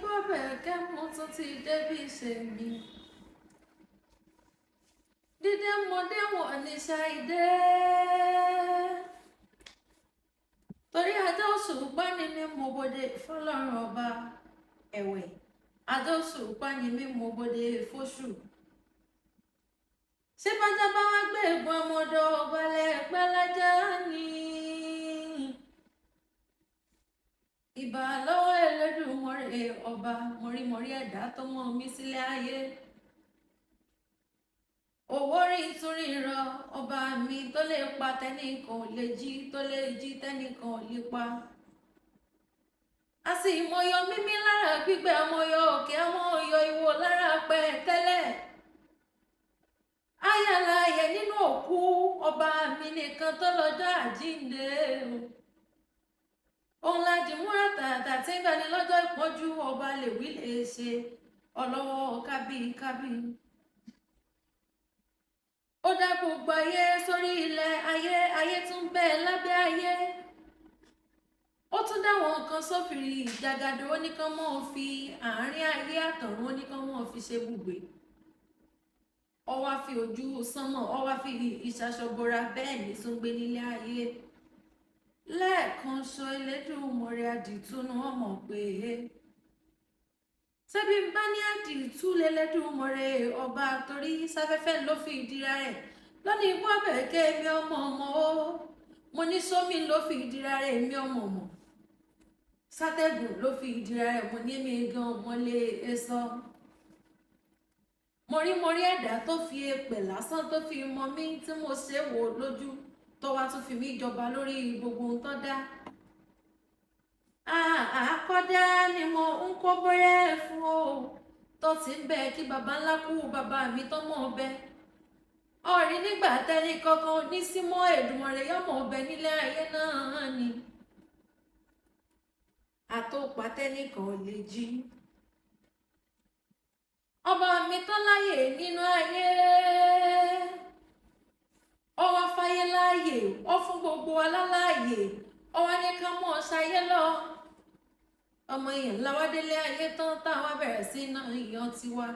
bọ́bẹ̀ kẹ́mu tún ti débi ṣe mi. Dídé mọdé wọ̀ ní ṣáìdé. Torí ajá òṣùpá ni mí mo bòde fọlọ́run ọba ẹ̀wẹ̀. Ajá òṣùpá ni mí mo bòde fóṣù. Ṣé bájá bá wá gbé ìgbọ́n ọmọdé ọbalẹ̀ gbálájá ni? Ìbà lọ́wọ́ Olódùmarè ọba mọ̀rímọ̀rí ẹ̀dá tó mọ̀ mí sílé ayé. Owó rí túrí rọ ọba mi tó lè pa tẹ́nìkan lè jí tó lè jí tẹ́nìkan lè pa. A sì mọyọ mímí lára gbígbẹ ọmọyọ òkè ọmọyọ ìwò lára pẹ tẹ́lẹ̀. Ayàláyẹ nínú òkú ọba mi nìkan tó lọ́jọ́ àjíǹde o. Òun láti múra tààtà tí ń gbani lọ́jọ́ ìpọ́njú ọba lè wí lè ṣe ọlọ́wọ́ kábíkábí. Ó dá gbogbo ayé sórí ilẹ̀ ayé, ayé tún bẹ́ẹ̀ lábẹ́ ayé. Ó tún dá wọn kan sófìrí ìjàgàdò ó ní kán mọ́ fi àárín ayé àtọ̀run ó ní kán mọ́ fi ṣe bùgbé. Ó wá fi ojú sánmọ̀ ó wá fi ìṣàṣọ̀bọra bẹ́ẹ̀ ní tún gbé nílé ayé. Lẹ́ẹ̀kan ṣo Elédùmarè àdìtú ni wọ́n mọ̀ pé ṣebí bá ní àdìtú l'Elédùmarè ọba torí sáfẹ́fẹ́ ló fi ìdíra rẹ̀ lónìí wọ́n bẹ̀rẹ̀ kẹ́ èmi ọmọ ọmọ o mo ní sómi ló fi ìdíra rẹ̀ èmi ọmọ ọmọ sátẹ́gùn ló fi ìdíra rẹ̀ mo ní èmi gan ọmọ lè sọ mọ̀rímọ̀rí ẹ̀dá tó fi èpè lásán tó fi mọ mí tí mo ṣe wò lójú tó wá tún fi mí jọba lórí gbogbo ohun tó dá. Àkọ́dá ni mo ń kó bóyá fún o tó ti ń bẹ kí baba ńlá kú bàbá mi tó mọ̀ ọbẹ̀. Ọ̀rí nígbà tẹ́ni kankan ní símọ́ Èdùmàrè yọmọ ọbẹ̀ nílé ayé náà ni. Àtòpá tẹ́nìkan lè jí. Ọba mi tó láyè nínú ayé. Ó wá fáyé láàyè, ó fún gbogbo alálàyè, ó wá ní ká mọ̀ ṣayé lọ. Ọmọ èèyàn láwádélé ayé tán táwa bẹ̀rẹ̀ sí náà ìyàn tiwa.